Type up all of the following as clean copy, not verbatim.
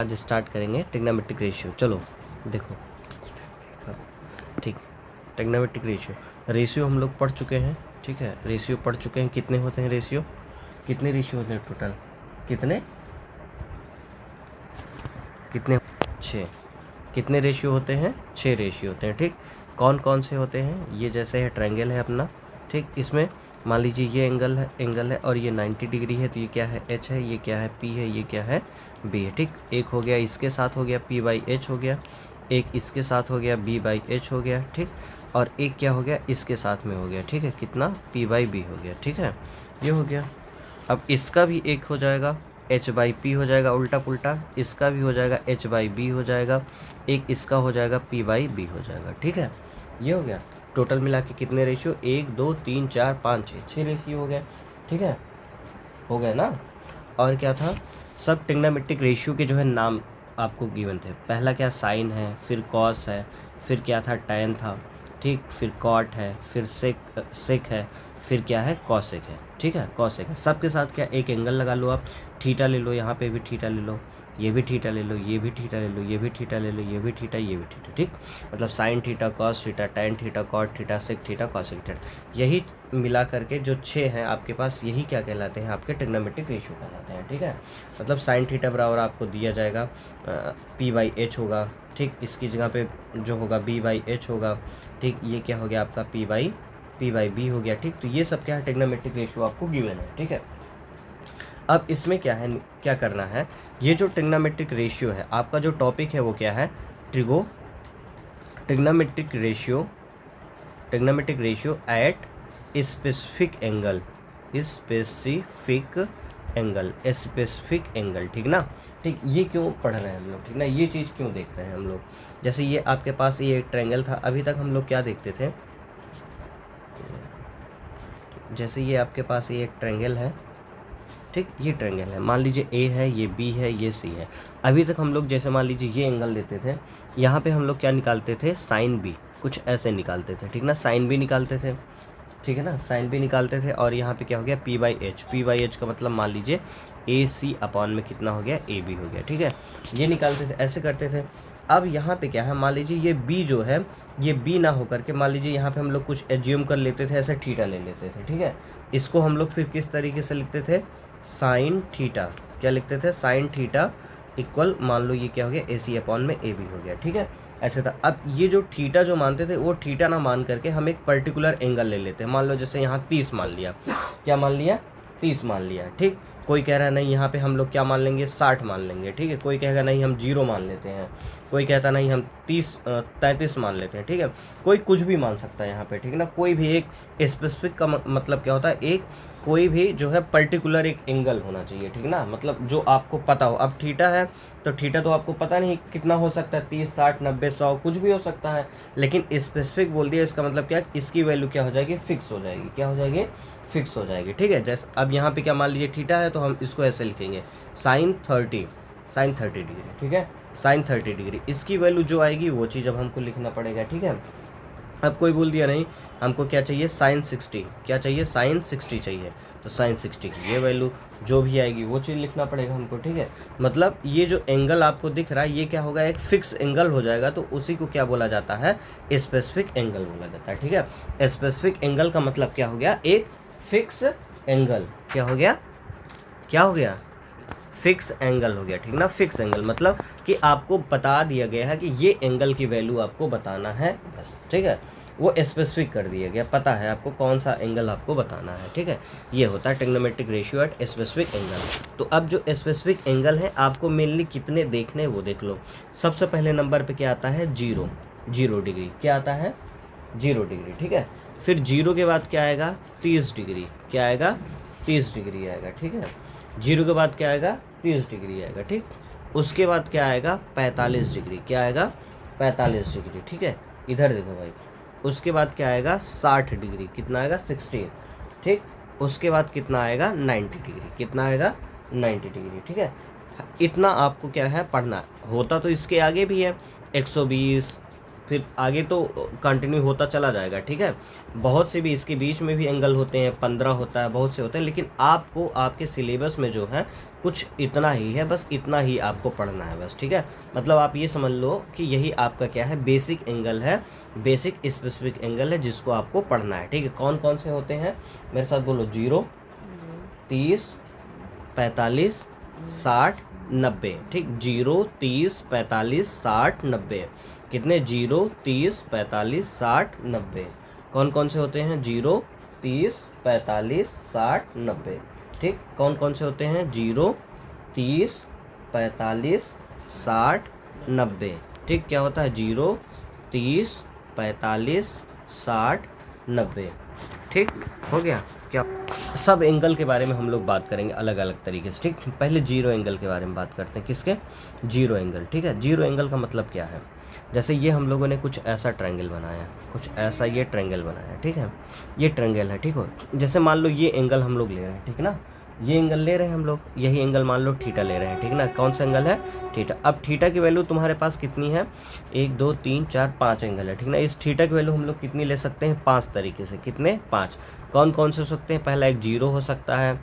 आज स्टार्ट करेंगे trigonometric ratio. चलो देखो, ठीक, ट्रिग्नोमेट्रिक रेशियो हम लोग पढ़ चुके हैं, ठीक है, रेशियो पढ़ चुके हैं। कितने होते हैं रेशियो, कितने रेशियो होते हैं टोटल, कितने 6। कितने रेशियो होते हैं, 6 रेशियो होते हैं, ठीक। कौन कौन से होते हैं, ये जैसे है ट्रायंगल है अपना, ठीक, इसमें मान लीजिए ये एंगल है और ये 90 डिग्री है, तो ये क्या है, एच है, ये क्या है, पी है, ये क्या है, बी है, ठीक। एक हो गया इसके साथ हो गया पी बाई एच हो गया, एक इसके साथ हो गया बी बाई एच हो गया, ठीक, और एक क्या हो गया इसके साथ में हो गया, ठीक है, कितना, पी बाई बी हो गया, ठीक है, ये हो गया। अब इसका भी एक हो जाएगा, एच बाई पी हो जाएगा, उल्टा पुल्टा, इसका भी हो जाएगा एच बाई बी हो जाएगा, एक इसका हो जाएगा पी बाई बी हो जाएगा, ठीक है, ये हो गया। टोटल मिला के कितने रेशियो, 1 2 3 4 5 6 रेशियो हो गया, ठीक है, हो गया ना। और क्या था, सब ट्रिग्नोमेट्रिक रेशियो के जो है नाम आपको गिवन थे। पहला क्या, साइन है, फिर कॉस है, फिर क्या था, टैन था, ठीक, फिर कॉट है, फिर सेक है, फिर क्या है, कॉसेक है, ठीक है, कॉसेक है। सबके साथ क्या, एक एंगल लगा लो आप, थीटा ले लो, यहाँ पे भी थीटा ले लो, ये भी थीटा ले लो, ये भी थीटा ले लो, ये भी थीटा ले लो, ये भी थीटा, ये भी थीटा, ठीक। मतलब sine theta, cos theta, tan theta, cot theta, sec theta, cosec theta, यही मिला करके जो 6 हैं आपके पास, यही क्या कहलाते हैं, आपके ट्रिग्नोमेट्रिक रेशियो कहलाते हैं, ठीक है। मतलब साइन थीटा बराबर आपको दिया जाएगा पी बाई एच होगा, ठीक, इसकी जगह पे जो होगा बी बाई एच होगा, ठीक, ये क्या हो गया आपका पी बाई बी हो गया, ठीक। तो ये सब क्या है, ट्रिग्नोमेट्रिक रेशियो आपको गिवन है, ठीक है। अब इसमें क्या है, क्या करना है, ये जो ट्रिग्नोमेट्रिक रेशियो है आपका, जो टॉपिक है वो क्या है, trigonometric ratio at specific angle, ठीक ना, ठीक। ये क्यों पढ़ रहे हैं हम लोग, ठीक ना, ये चीज़ क्यों देख रहे हैं हम लोग। जैसे ये आपके पास ये एक ट्रायंगल था, अभी तक हम लोग क्या देखते थे, जैसे ये आपके पास ये एक ट्रायंगल है, ठीक, ये ट्रायंगल है, मान लीजिए ए है, ये बी है, ये सी है। अभी तक हम लोग जैसे मान लीजिए ये एंगल देते थे, यहाँ पे हम लोग क्या निकालते थे, साइन बी, कुछ ऐसे निकालते थे, ठीक ना, साइन बी निकालते थे, ठीक है ना, साइन बी निकालते थे। और यहाँ पे क्या हो गया, पी बाई एच का मतलब मान लीजिए ए सी अपॉन में कितना हो गया, ए बी हो गया, ठीक है, ये निकालते थे, ऐसे करते थे। अब यहाँ पे क्या है, मान लीजिए ये बी जो है, ये बी ना होकर के मान लीजिए यहाँ पे हम लोग कुछ एज्यूम कर लेते थे, ऐसे थीटा ले लेते थे, ठीक है। इसको हम लोग फिर किस तरीके से लिखते थे, साइन थीटा, क्या लिखते थे, साइन थीटा इक्वल, मान लो ये क्या हो गया, ए सी अपॉन में ए बी हो गया, ठीक है, ऐसे था। अब ये जो थीटा जो मानते थे, वो थीटा ना मान करके हम एक पर्टिकुलर एंगल ले लेते हैं। मान लो जैसे यहाँ 30 मान लिया, क्या मान लिया, 30 मान लिया, ठीक। कोई कह रहा है नहीं यहाँ पे हम लोग क्या मान लेंगे, 60 मान लेंगे, ठीक है। कोई कहेगा नहीं हम 0 मान लेते हैं, कोई कहता नहीं हम 33 मान लेते हैं, ठीक है। कोई कुछ भी मान सकता है यहाँ पे, ठीक है ना। कोई भी एक स्पेसिफिक का मतलब क्या होता है, एक कोई भी जो है पर्टिकुलर एक एंगल होना चाहिए, ठीक ना, मतलब जो आपको पता हो। अब थीटा है तो थीटा तो आपको पता नहीं कितना हो सकता है, 30 60 90 100 कुछ भी हो सकता है, लेकिन स्पेसिफिक बोल दिया, इसका मतलब क्या, इसकी वैल्यू क्या हो जाएगी, फिक्स हो जाएगी, क्या हो जाएगी, फिक्स हो जाएगी, ठीक है। जैसे अब यहाँ पे क्या मान लीजिए थीटा है, तो हम इसको ऐसे लिखेंगे साइन 30 डिग्री, ठीक है, साइन 30 डिग्री, इसकी वैल्यू जो आएगी वो चीज़ अब हमको लिखना पड़ेगा, ठीक है। अब कोई बोल दिया नहीं हमको क्या चाहिए, साइन 60, क्या चाहिए, साइन 60 चाहिए, तो साइन 60 की ये वैल्यू जो भी आएगी वो चीज़ लिखना पड़ेगा हमको, ठीक है। मतलब ये जो एंगल आपको दिख रहा है, ये क्या होगा, एक फिक्स एंगल हो जाएगा, तो उसी को क्या बोला जाता है, स्पेसिफिक एंगल बोला जाता है, ठीक है। स्पेसिफिक एंगल का मतलब क्या हो गया, एक फिक्स एंगल, क्या हो गया, क्या हो गया, फिक्स एंगल हो गया, ठीक ना। फिक्स एंगल मतलब कि आपको बता दिया गया है कि ये एंगल की वैल्यू आपको बताना है, बस, ठीक है, वो स्पेसिफिक कर दिया गया, पता है आपको कौन सा एंगल आपको बताना है, ठीक है। ये होता है trigonometric ratio at specific angle. तो अब जो स्पेसिफिक एंगल है आपको मेनली कितने देखने हैं वो देख लो। सबसे पहले नंबर पे क्या आता है, 0 डिग्री, क्या आता है, 0 डिग्री, ठीक है। फिर 0 के बाद क्या आएगा, 30 डिग्री, क्या आएगा, 30 डिग्री आएगा, ठीक है। 0 के बाद क्या आएगा, 30 डिग्री आएगा, ठीक। उसके बाद क्या आएगा, 45 डिग्री, क्या आएगा, 45 डिग्री, ठीक है। इधर देखो भाई, उसके बाद क्या आएगा, 60 डिग्री, कितना आएगा, 16, ठीक। उसके बाद कितना आएगा, 90 डिग्री, कितना आएगा, 90 डिग्री, ठीक है। इतना आपको क्या है पढ़ना, होता तो इसके आगे भी है, 120 फिर आगे तो कंटिन्यू होता चला जाएगा, ठीक है। बहुत से भी इसके बीच में भी एंगल होते हैं, 15 होता है, बहुत से होते हैं, लेकिन आपको आपके सिलेबस में जो है कुछ इतना ही है, बस इतना ही आपको पढ़ना है बस, ठीक है। मतलब आप ये समझ लो कि यही आपका क्या है, बेसिक एंगल है, बेसिक स्पेसिफिक एंगल है, जिसको आपको पढ़ना है, ठीक है। कौन कौन से होते हैं मेरे साथ बोलो, 0, 30, 45, 60, 90, ठीक। 0, 30, 45, 60, 90, कितने, 0, 30, 45, 60, 90। कौन कौन से होते हैं, 0, 30, 45, 60, 90, ठीक। कौन कौन से होते हैं, 0, 30, 45, 60, 90, ठीक। क्या होता है, 0, 30, 45, 60, 90, ठीक हो गया। क्या सब एंगल के बारे में हम लोग बात करेंगे अलग अलग तरीके से, ठीक। पहले जीरो एंगल के बारे में बात करते हैं, किसके, जीरो एंगल, ठीक है। जीरो एंगल का मतलब क्या है, जैसे ये हम लोगों ने कुछ ऐसा ट्रायंगल बनाया, कुछ ऐसा ये ट्रायंगल बनाया, ठीक है, ये ट्रायंगल है, ठीक हो। जैसे मान लो ये एंगल हम लोग ले रहे हैं, ठीक ना, ये एंगल ले रहे हैं हम लोग, यही एंगल मान लो थीटा ले रहे हैं, ठीक ना। कौन सा एंगल है, थीटा। अब थीटा की वैल्यू तुम्हारे पास कितनी है, 1, 2, 3, 4, 5 एंगल है, ठीक ना। इस थीटा की वैल्यू हम लोग कितनी ले सकते हैं, 5 तरीके से, कितने, 5। कौन कौन से हो सकते हैं, पहला एक 0 हो सकता है,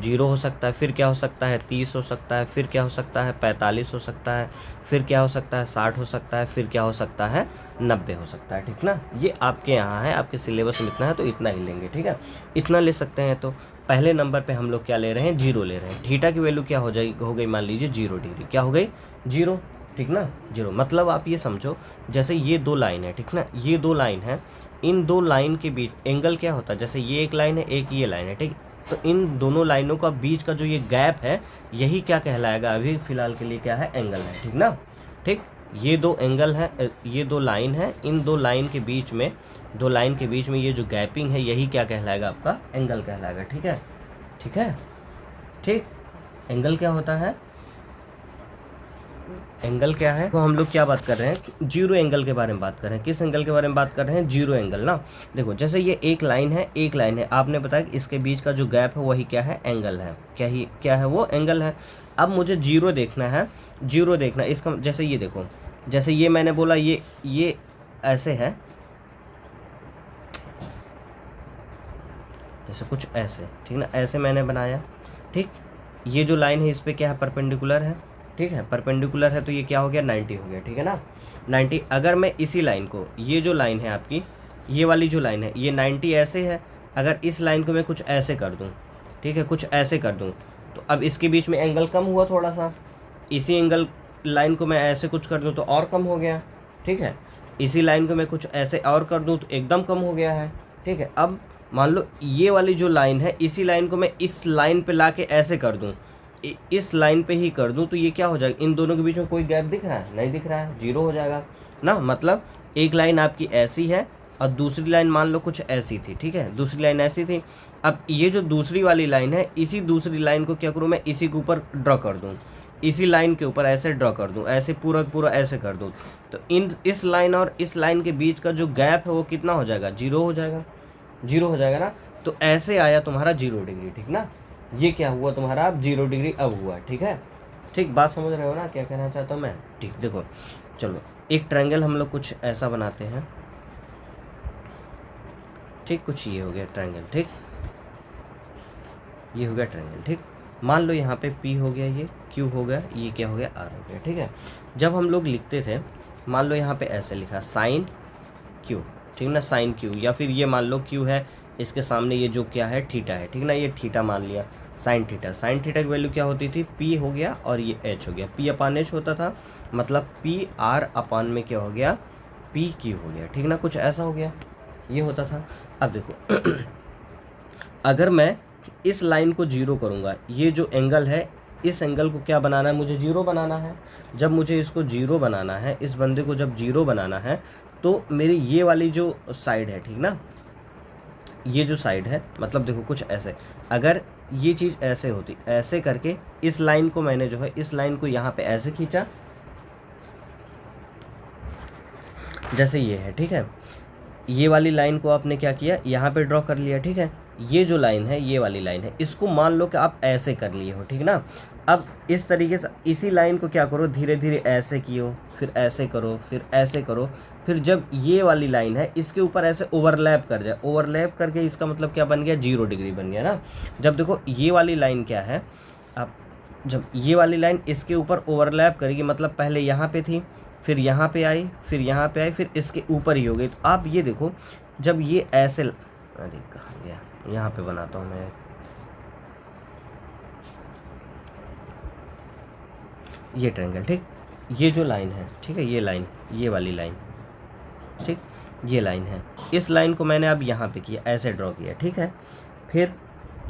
0 हो सकता है, फिर क्या हो सकता है, 30 हो सकता है, फिर क्या हो सकता है, 45 हो सकता है, फिर क्या हो सकता है, 60 हो सकता है, फिर क्या हो सकता है, 90 हो सकता है, ठीक ना। ये आपके यहाँ है, आपके सिलेबस में इतना है तो इतना ही लेंगे, ठीक है, इतना ले सकते हैं। तो पहले नंबर पे हम लोग क्या ले रहे हैं, 0 ले रहे हैं। थीटा की वैल्यू क्या हो जाएगी, हो गई मान लीजिए 0 डिग्री, क्या हो गई, 0, ठीक ना, 0। मतलब आप ये समझो, जैसे ये 2 लाइन है, ठीक ना, ये 2 लाइन है, इन 2 लाइन के बीच एंगल क्या होता है, जैसे ये एक लाइन है, एक ये लाइन है, ठीक। तो इन दोनों लाइनों का बीच का जो ये गैप है, यही क्या कहलाएगा, अभी फिलहाल के लिए क्या है, एंगल है, ठीक ना, ठीक। ये 2 एंगल है, ये 2 लाइन है, इन 2 लाइन के बीच में, 2 लाइन के बीच में ये जो गैपिंग है, यही क्या कहलाएगा, आपका एंगल कहलाएगा, ठीक है, ठीक है, ठीक। एंगल क्या होता है, एंगल क्या है, तो हम लोग क्या बात कर रहे हैं, जीरो एंगल के बारे में बात कर रहे हैं। किस एंगल के बारे में बात कर रहे हैं, जीरो एंगल ना। देखो जैसे ये एक लाइन है, एक लाइन है, आपने बताया कि इसके बीच का जो गैप है वही क्या है, एंगल है, क्या है वो, एंगल है। अब मुझे जीरो देखना है, जीरो देखना है इसका, जैसे ये देखो, जैसे ये मैंने बोला ये ऐसे है, जैसे कुछ ऐसे, ठीक ना, ऐसे मैंने बनाया, ठीक। ये जो लाइन है इस पर क्या है, परपेंडिकुलर है, ठीक है, परपेंडिकुलर है, तो ये क्या हो गया, 90 हो गया, ठीक है ना, 90। अगर मैं इसी लाइन को, ये जो लाइन है आपकी, ये वाली जो लाइन है, ये 90 ऐसे है, अगर इस लाइन को मैं कुछ ऐसे कर दूं, ठीक है, कुछ ऐसे कर दूं, तो अब इसके बीच में एंगल कम हुआ थोड़ा सा। इसी एंगल लाइन को मैं ऐसे कुछ कर दूं तो और कम हो गया, ठीक है। इसी लाइन को मैं कुछ ऐसे और कर दूं तो एकदम कम हो गया है, ठीक है। अब मान लो ये वाली जो लाइन है, इसी लाइन को मैं इस लाइन पे लाके ऐसे कर दूं, इस लाइन पे ही कर दूं, तो ये क्या हो जाएगा, इन दोनों के बीच में कोई गैप दिख रहा है, नहीं दिख रहा है, जीरो हो जाएगा ना। मतलब एक लाइन आपकी ऐसी है और दूसरी लाइन मान लो कुछ ऐसी थी, ठीक है, दूसरी लाइन ऐसी थी। अब ये जो दूसरी वाली लाइन है, इसी दूसरी लाइन को क्या करूँ मैं, इसी के ऊपर ड्रॉ कर दूँ, इसी लाइन के ऊपर ऐसे ड्रॉ कर दूँ, ऐसे पूरा पूरा ऐसे कर दूँ, तो इस लाइन और इस लाइन के बीच का जो गैप है वो कितना हो जाएगा, जीरो हो जाएगा, जीरो हो जाएगा ना। तो ऐसे आया तुम्हारा 0 डिग्री, ठीक ना। ये क्या हुआ तुम्हारा, अब 0 डिग्री अब हुआ, ठीक है, ठीक। बात समझ रहे हो ना, क्या कहना चाहता हूँ मैं, ठीक। देखो चलो एक ट्रायंगल हम लोग कुछ ऐसा बनाते हैं, ठीक, कुछ ये हो गया ट्रायंगल, ठीक, ये हो गया ट्रायंगल, ठीक। मान लो यहाँ पे P हो गया, ये Q हो गया, ये क्या हो गया, R हो गया, ठीक है। जब हम लोग लिखते थे, मान लो यहाँ पे ऐसे लिखा साइन Q, ठीक ना, साइन Q, या फिर ये मान लो Q है, इसके सामने ये जो क्या है, थीटा है, ठीक ना, ये थीटा मान लिया, साइन थीटा। साइन थीटा की वैल्यू क्या होती थी, P हो गया और ये H हो गया, P अपान H होता था, मतलब PR अपान में क्या हो गया, PQ हो गया, ठीक ना, कुछ ऐसा हो गया, ये होता था। अब देखो अगर मैं इस लाइन को जीरो करूँगा, ये जो एंगल है, इस एंगल को क्या बनाना है, मुझे जीरो बनाना है। जब मुझे इसको जीरो बनाना है, इस बंदे को जब जीरो बनाना है, तो मेरी ये वाली जो साइड है, ठीक ना, ये जो साइड है, मतलब देखो कुछ ऐसे, अगर ये चीज़ ऐसे होती, ऐसे करके इस लाइन को मैंने जो है, इस लाइन को यहाँ पे ऐसे खींचा, जैसे ये है, ठीक है। ये वाली लाइन को आपने क्या किया, यहाँ पे ड्रॉ कर लिया, ठीक है। ये जो लाइन है, ये वाली लाइन है, इसको मान लो कि आप ऐसे कर लिए हो, ठीक ना। अब इस तरीके से इसी लाइन को क्या करो, धीरे धीरे ऐसे कियो, फिर ऐसे करो, फिर ऐसे करो, फिर जब ये वाली लाइन है इसके ऊपर ऐसे ओवरलैप कर जाए, ओवरलैप करके इसका मतलब क्या बन गया, 0 डिग्री बन गया ना। जब देखो ये वाली लाइन क्या है, अब जब ये वाली लाइन इसके ऊपर ओवरलैप करेगी, मतलब पहले यहाँ पे थी, फिर यहाँ पे आई, फिर यहाँ पे आई, फिर इसके ऊपर ही हो गई। तो आप ये देखो जब ये ऐसे, अरे कहाँ गया, यहाँ पे बनाता हूँ मैं, ये ट्रायंगल, ठीक, ये जो लाइन है, ठीक है, ये लाइन, ये वाली लाइन, ठीक, ये लाइन है, इस लाइन को मैंने अब यहाँ पे किया, ऐसे ड्रॉ किया, ठीक है, फिर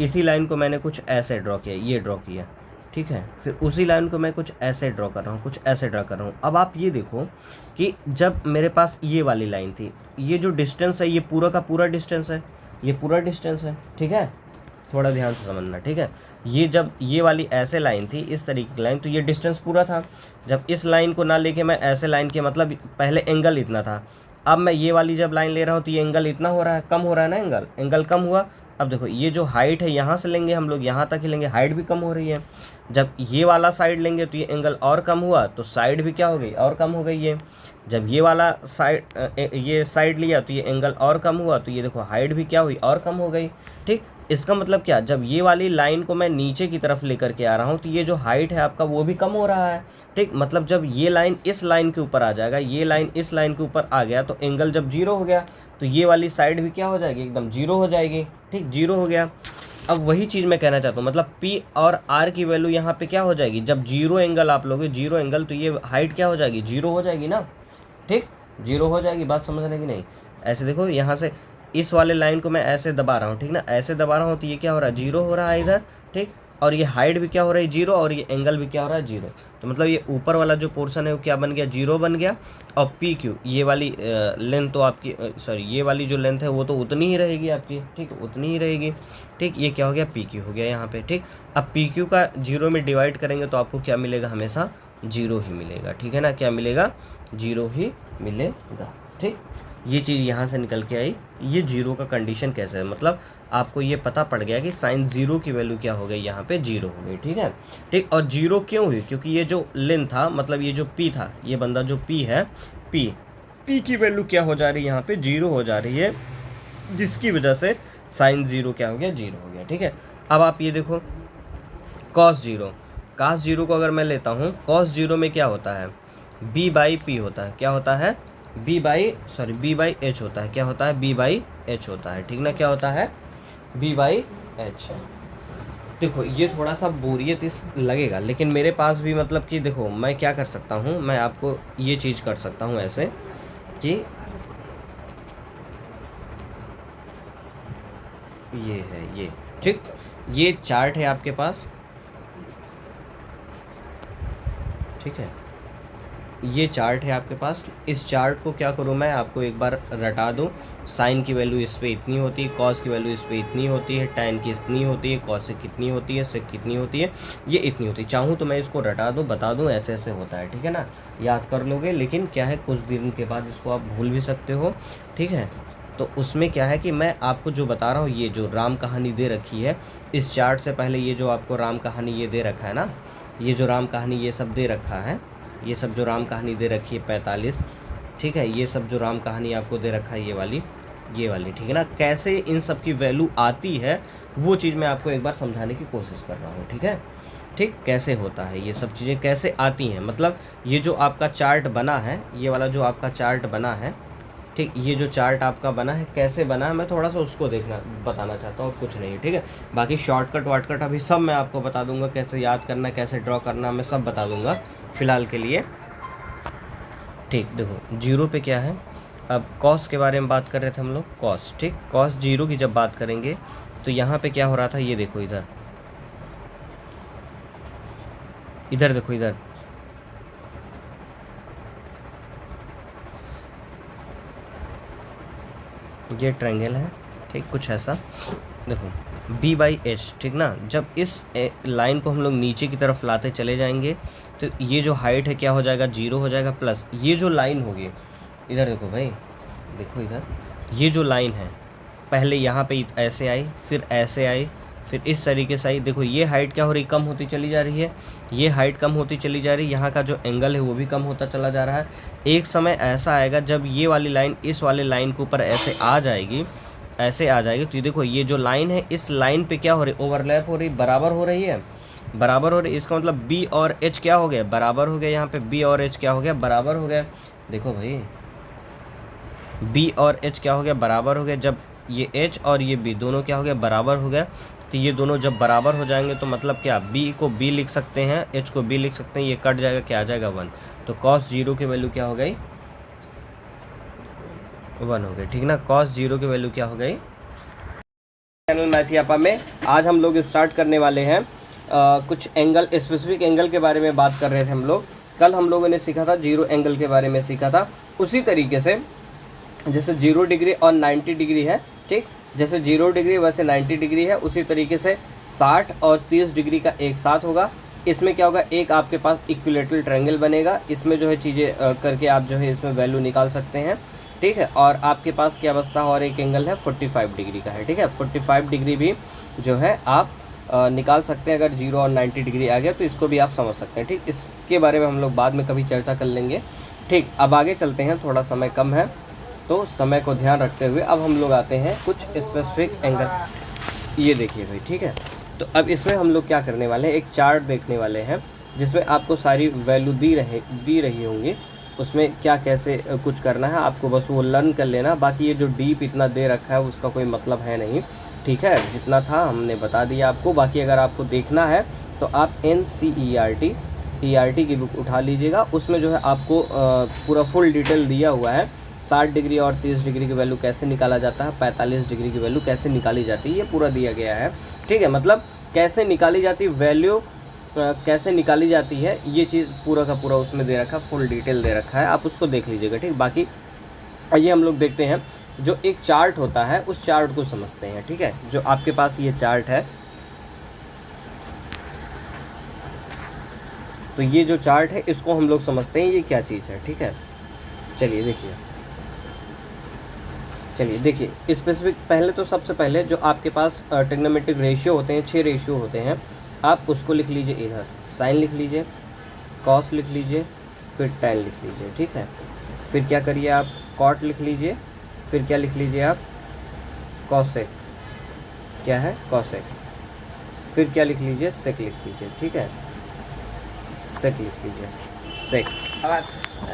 इसी लाइन को मैंने कुछ ऐसे ड्रॉ किया, ये ड्रॉ किया, ठीक है, फिर उसी लाइन को मैं कुछ ऐसे ड्रॉ कर रहा हूँ, कुछ ऐसे ड्रॉ कर रहा हूँ। अब आप ये देखो कि जब मेरे पास ये वाली लाइन थी, ये जो डिस्टेंस है ये पूरा का पूरा डिस्टेंस है, ये पूरा डिस्टेंस है, ठीक है, थोड़ा ध्यान से समझना, ठीक है। ये जब ये वाली ऐसे लाइन थी, इस तरीके की लाइन, तो ये डिस्टेंस पूरा था। जब इस लाइन को ना लेके मैं ऐसे लाइन के, मतलब पहले एंगल इतना था, अब मैं ये वाली जब लाइन ले रहा हूँ तो ये एंगल इतना हो रहा है, कम हो रहा है ना, एंगल कम हुआ। अब देखो ये जो हाइट है यहाँ से लेंगे हम लोग, यहाँ तक ही लेंगे, हाइट भी कम हो रही है। जब ये वाला साइड लेंगे तो ये एंगल और कम हुआ, तो साइड भी क्या हो गई, और कम हो गई है। जब ये वाला साइड, ये साइड लिया तो ये एंगल और कम हुआ, तो ये देखो हाइट भी क्या हुई, और कम हो गई, ठीक। इसका मतलब क्या, जब ये वाली लाइन को मैं नीचे की तरफ लेकर के आ रहा हूँ तो ये जो हाइट है आपका वो भी कम हो रहा है, ठीक। मतलब जब ये लाइन इस लाइन के ऊपर आ जाएगा, ये लाइन इस लाइन के ऊपर आ गया, तो एंगल जब 0 हो गया तो ये वाली साइड भी क्या हो जाएगी, एकदम 0 हो जाएगी, ठीक, 0 हो गया। अब वही चीज़ मैं कहना चाहता हूँ, मतलब P और R की वैल्यू यहाँ पे क्या हो जाएगी, जब 0 एंगल आप लोगे, 0 एंगल, तो ये हाइट क्या हो जाएगी, 0 हो जाएगी ना, ठीक, 0 हो जाएगी। बात समझ रहे कि नहीं। ऐसे देखो यहाँ से इस वाले लाइन को मैं ऐसे दबा रहा हूँ, ठीक ना, ऐसे दबा रहा हूँ तो ये क्या हो रहा है, 0 हो रहा है इधर, ठीक, और ये हाइट भी क्या हो रहा है, 0, और ये एंगल भी क्या हो रहा है, 0। तो मतलब ये ऊपर वाला जो पोर्शन है वो क्या बन गया, 0 बन गया। और PQ ये वाली लेंथ तो आपकी, सॉरी ये वाली जो लेंथ है वो तो उतनी ही रहेगी आपकी, ठीक, उतनी ही रहेगी, ठीक। ये क्या हो गया, PQ हो गया यहाँ पे, ठीक। अब PQ का 0 में डिवाइड करेंगे तो आपको क्या मिलेगा, हमेशा 0 ही मिलेगा, ठीक है ना, क्या मिलेगा, 0 ही मिलेगा, ठीक। ये चीज़ यहाँ से निकल के आई। ये 0 का कंडीशन कैसे है, मतलब आपको ये पता पड़ गया कि साइन 0 की वैल्यू क्या हो गई, यहाँ पे 0 हो गई, ठीक है, ठीक। और 0 क्यों हुई, क्योंकि ये जो लेंथ था, मतलब ये जो P था, ये बंदा जो P है, P की वैल्यू क्या हो जा रही है, यहाँ पे 0 हो जा रही है, जिसकी वजह से साइन 0 क्या हो गया, 0 हो गया, ठीक है। अब आप ये देखो cos 0 को अगर मैं लेता हूँ, cos 0 में क्या होता है, B/P होता है, क्या होता है, B/H होता है, क्या होता है, B/H होता है, ठीक ना, क्या होता है, B/H। देखो ये थोड़ा सा बोरियत इस लगेगा, लेकिन मेरे पास भी, मतलब कि देखो मैं क्या कर सकता हूँ, मैं आपको ये चीज़ कर सकता हूँ ऐसे कि ये है, ये ठीक, ये चार्ट है आपके पास, ठीक है, ये चार्ट है आपके पास। इस चार्ट को क्या करूँ मैं, आपको एक बार रटा दूँ। साइन की वैल्यू इस पे इतनी होती है, कॉस की वैल्यू इस पे इतनी होती है, टैन की इतनी होती है, कॉस से कितनी होती है, सेक कितनी होती है, ये इतनी होती है। चाहूँ तो मैं इसको रटा दूँ, बता दूँ ऐसे ऐसे होता है, ठीक है ना, याद कर लोगे। लेकिन क्या है, कुछ दिन के बाद इसको आप भूल भी सकते हो, ठीक है। तो उसमें क्या है कि मैं आपको जो बता रहा हूँ, ये जो राम कहानी दे रखी है, इस चार्ट से पहले ये जो आपको राम कहानी ये दे रखा है ना, ये जो राम कहानी ये सब दे रखा है, ये सब जो राम कहानी दे रखी है 45, ठीक है, ये सब जो राम कहानी आपको दे रखा है, ये वाली, ठीक है ना, कैसे इन सब की वैल्यू आती है वो चीज़ मैं आपको एक बार समझाने की कोशिश कर रहा हूँ, ठीक है, ठीक, कैसे होता है ये सब चीज़ें, कैसे आती हैं। मतलब ये जो आपका चार्ट बना है, ये वाला जो आपका चार्ट बना है, ठीक, ये जो चार्ट आपका बना है कैसे बना है, मैं थोड़ा सा उसको बताना चाहता हूँ, कुछ नहीं, ठीक है। बाकी शॉर्टकट वाटकट अभी सब मैं आपको बता दूंगा, कैसे याद करना, कैसे ड्रॉ करना, मैं सब बता दूंगा फ़िलहाल के लिए, ठीक। देखो 0 पे क्या है, अब कॉस के बारे में बात कर रहे थे हम लोग, कॉस, ठीक, कॉस 0 की जब बात करेंगे तो यहाँ पे क्या हो रहा था, ये देखो इधर देखो, इधर ये ट्रायंगल है, ठीक, कुछ ऐसा देखो B/H, ठीक ना। जब इस लाइन को हम लोग नीचे की तरफ लाते चले जाएंगे तो ये जो हाइट है क्या हो जाएगा, 0 हो जाएगा, प्लस ये जो लाइन होगी, इधर देखो भाई, देखो इधर ये जो लाइन है, पहले यहाँ पे ऐसे आई, फिर ऐसे आई, फिर इस तरीके से देखो ये हाइट क्या हो रही, कम होती चली जा रही है, ये हाइट कम होती चली जा रही है, यहाँ का जो एंगल है वो भी कम होता चला जा रहा है। एक समय ऐसा आएगा जब ये वाली लाइन इस वाले लाइन के ऊपर ऐसे आ जाएगी, ऐसे आ जाएगी, तो ये देखो ये जो लाइन है इस लाइन पे क्या हो रही, ओवरलैप हो रही, बराबर हो रही है, बराबर हो रही। इसका मतलब बी और एच क्या हो गया, बराबर हो गया। यहाँ पे बी और एच क्या हो गया, बराबर हो गया। देखो भाई बी और एच क्या हो गया, बराबर हो गया। जब ये एच और ये बी दोनों क्या हो गया, बराबर हो गया, तो ये दोनों जब बराबर हो जाएंगे तो मतलब क्या, बी को बी लिख सकते हैं, एच को बी लिख सकते हैं, ये कट जाएगा, क्या आ जाएगा 1। तो cos 0 की वैल्यू क्या हो गई, 1 हो गई, ठीक ना। cos 0 की वैल्यू क्या हो गई। चैनल मैथियापा में आज हम लोग स्टार्ट करने वाले हैं कुछ एंगल, स्पेसिफिक एंगल के बारे में बात कर रहे थे हम लोग। कल हम लोगों ने सीखा था 0 एंगल के बारे में सीखा था। उसी तरीके से जैसे 0 डिग्री और 90 डिग्री है, ठीक, जैसे 0 डिग्री वैसे 90 डिग्री है, उसी तरीके से 60 और 30 डिग्री का एक साथ होगा। इसमें क्या होगा, एक आपके पास इक्विलेटरल ट्रायंगल बनेगा, इसमें जो है चीज़ें करके आप जो है इसमें वैल्यू निकाल सकते हैं, ठीक है। और आपके पास क्या बचता है, और एक एंगल है 45 डिग्री का है, ठीक है। 45 डिग्री भी जो है आप निकाल सकते हैं। अगर 0 और 90 डिग्री आ गया तो इसको भी आप समझ सकते हैं, ठीक। इसके बारे में हम लोग बाद में कभी चर्चा कर लेंगे, ठीक। अब आगे चलते हैं, थोड़ा समय कम है तो समय को ध्यान रखते हुए अब हम लोग आते हैं कुछ स्पेसिफिक एंगल। ये देखिए भाई, ठीक है। तो अब इसमें हम लोग क्या करने वाले हैं, एक चार्ट देखने वाले हैं जिसमें आपको सारी वैल्यू दी रही होंगी, उसमें क्या कैसे कुछ करना है आपको, बस वो लर्न कर लेना। बाकी ये जो डीप इतना दे रखा है उसका कोई मतलब है नहीं, ठीक है। जितना था हमने बता दिया आपको। बाकी अगर आपको देखना है तो आप NCERT की बुक उठा लीजिएगा, उसमें जो है आपको पूरा फुल डिटेल दिया हुआ है। 60 डिग्री और 30 डिग्री की वैल्यू कैसे निकाला जाता है, 45 डिग्री की वैल्यू कैसे निकाली जाती है, ये पूरा दिया गया है, ठीक है। मतलब कैसे निकाली जाती है वैल्यू, कैसे निकाली जाती है, ये चीज़ पूरा का पूरा उसमें दे रखा है, फुल डिटेल दे रखा है, आप उसको देख लीजिएगा, ठीक। बाकी आइए हम लोग देखते हैं, जो एक चार्ट होता है उस चार्ट को समझते हैं, ठीक है। जो आपके पास ये चार्ट है, तो ये जो चार्ट है इसको हम लोग समझते हैं ये क्या चीज़ है, ठीक है। चलिए देखिए स्पेसिफिक, पहले तो सबसे पहले जो आपके पास ट्रिग्नोमेट्रिक रेशियो होते हैं, 6 रेशियो होते हैं, आप उसको लिख लीजिए। इधर साइन लिख लीजिए, कॉस लिख लीजिए, फिर टैन लिख लीजिए, ठीक है। फिर क्या करिए आप, कॉट लिख लीजिए, फिर क्या लिख लीजिए आप, कॉसेक, क्या है कॉसेक, फिर क्या लिख लीजिए, सेक लिख लीजिए, ठीक है। सेक लिख लीजिए, सेक,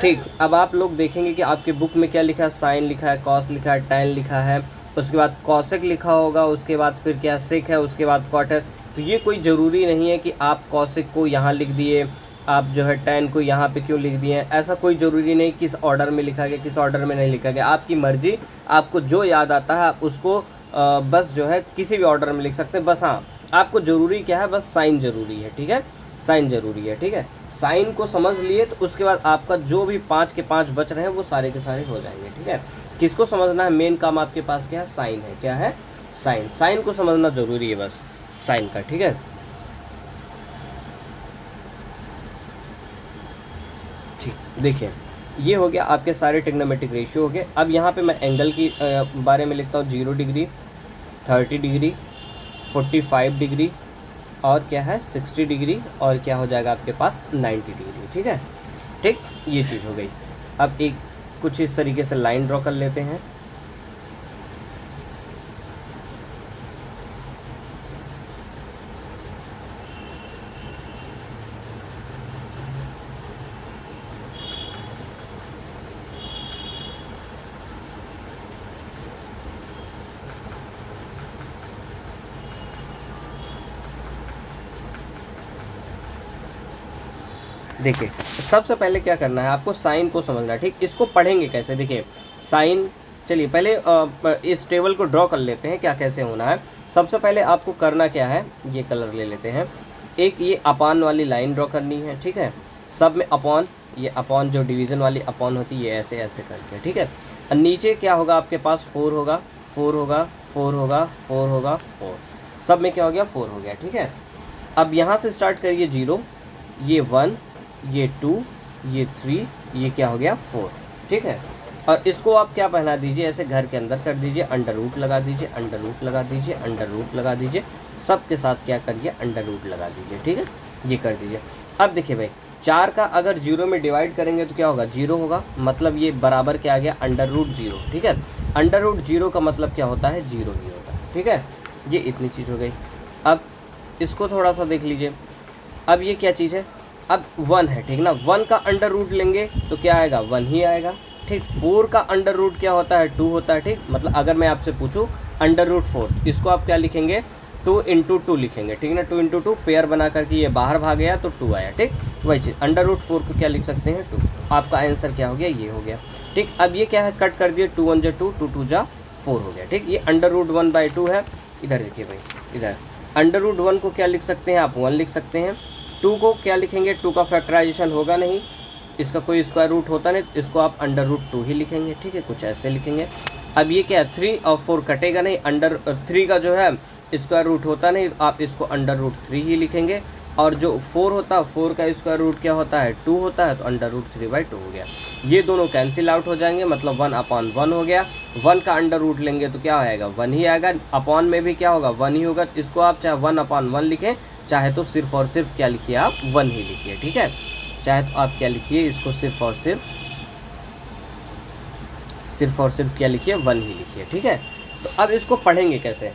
ठीक। अब आप लोग देखेंगे कि आपके बुक में क्या लिखा है, साइन लिखा है, कॉस लिखा है, टैन लिखा है, उसके बाद कॉसेक लिखा होगा, उसके बाद फिर क्या सेक है, उसके बाद कॉट है। तो ये कोई ज़रूरी नहीं है कि आप कॉसेक को यहाँ लिख दिए, आप जो है टैन को यहाँ पे क्यों लिख दिए, ऐसा कोई ज़रूरी नहीं किस ऑर्डर में लिखा गया, किस ऑर्डर में नहीं लिखा गया, आपकी मर्जी। आपको जो याद आता है आप उसको बस जो है किसी भी ऑर्डर में लिख सकते हैं। बस हाँ, आपको ज़रूरी क्या है, बस साइन ज़रूरी है, ठीक है, साइन ज़रूरी है, ठीक है। साइन को समझ लिए तो उसके बाद आपका जो भी 5 के 5 बच रहे हैं वो सारे के सारे हो जाएंगे, ठीक है। किसको समझना है, मेन काम आपके पास क्या है, साइन है, क्या है, साइन। साइन को समझना ज़रूरी है, बस साइन का, ठीक है। ठीक, देखिए ये हो गया आपके सारे ट्रिग्नोमेट्रिक रेशियो हो गए। अब यहाँ पे मैं एंगल की बारे में लिखता हूँ, 0 डिग्री, 30 डिग्री, 45 डिग्री, और क्या है 60 डिग्री, और क्या हो जाएगा आपके पास 90 डिग्री, ठीक है, ठीक। ये चीज़ हो गई। अब एक कुछ इस तरीके से लाइन ड्रॉ कर लेते हैं। देखिए सबसे पहले क्या करना है, आपको साइन को समझना है, ठीक। इसको पढ़ेंगे कैसे, देखिए साइन, चलिए पहले इस टेबल को ड्रॉ कर लेते हैं, क्या कैसे होना है। सबसे पहले आपको करना क्या है, ये कलर ले लेते हैं, एक ये अपान वाली लाइन ड्रॉ करनी है, ठीक है। सब में अपॉन, ये अपॉन जो डिवीज़न वाली अपॉन होती है, ये ऐसे ऐसे करके, ठीक है। और नीचे क्या होगा आपके पास, 4 होगा, 4 होगा, 4 होगा, 4 होगा, 4, सब में क्या हो गया, 4 हो गया, ठीक है। अब यहाँ से स्टार्ट करिए 0, ये 1, ये 2, ये 3, ये क्या हो गया 4, ठीक है। और इसको आप क्या पहना दीजिए, ऐसे घर के अंदर कर दीजिए, अंडर रूट लगा दीजिए, अंडर रूट लगा दीजिए, अंडर रूट लगा दीजिए, सब के साथ क्या करिए, अंडर रूट लगा दीजिए। ठीक है, ये कर दीजिए। अब देखिए भाई, 4 का अगर 0 में डिवाइड करेंगे तो क्या होगा, 0 होगा, मतलब ये बराबर क्या आ गया, अंडर रूट 0। ठीक है, अंडर रूट 0 का मतलब क्या होता है, 0 ही होता है। ठीक है, ये इतनी चीज़ हो गई। अब इसको थोड़ा सा देख लीजिए, अब ये क्या चीज़ है, अब 1 है, ठीक ना, 1 का अंडर रूट लेंगे तो क्या आएगा, 1 ही आएगा। ठीक, 4 का अंडर रूट क्या होता है, 2 होता है। ठीक, मतलब अगर मैं आपसे पूछूं अंडर रूट 4, इसको आप क्या लिखेंगे, 2 इंटू 2 लिखेंगे। ठीक ना, 2 इंटू 2 पेयर बना करके ये बाहर भाग गया तो 2 आया। ठीक, वही चीज़ अंडर रूट 4 को क्या लिख सकते हैं, 2। आपका आंसर क्या हो गया, ये हो गया। ठीक, अब ये क्या है, कट कर दिए, 2 1 जा 2, 2 2 जा 4 हो गया। ठीक, ये अंडर रूट 1/2 है। इधर देखिए भाई, इधर अंडर रूट 1 को क्या लिख सकते हैं आप, 1 लिख सकते हैं। 2 को क्या लिखेंगे, 2 का फैक्टराइजेशन होगा नहीं, इसका कोई स्क्वायर रूट होता नहीं, इसको आप अंडर रूट 2 ही लिखेंगे। ठीक है, कुछ ऐसे लिखेंगे। अब ये क्या है, 3 और 4 कटेगा नहीं, अंडर 3 का जो है स्क्वायर रूट होता नहीं, आप इसको अंडर रूट 3 ही लिखेंगे। और जो 4 होता है, 4 का स्क्वायर रूट क्या होता है, 2 होता है, तो अंडर रूट 3/2 हो गया। ये दोनों कैंसिल आउट हो जाएंगे, मतलब 1/1 हो गया। 1 का अंडर रूट लेंगे तो क्या आएगा, 1 ही आएगा। अपॉन में भी क्या होगा, 1 ही होगा। इसको आप चाहे 1/1 लिखें, चाहे तो सिर्फ और सिर्फ क्या लिखिए, आप 1 ही लिखिए। ठीक है, चाहे तो आप क्या लिखिए, इसको सिर्फ और सिर्फ क्या लिखिए, 1 ही लिखिए। ठीक है, तो अब इसको पढ़ेंगे कैसे,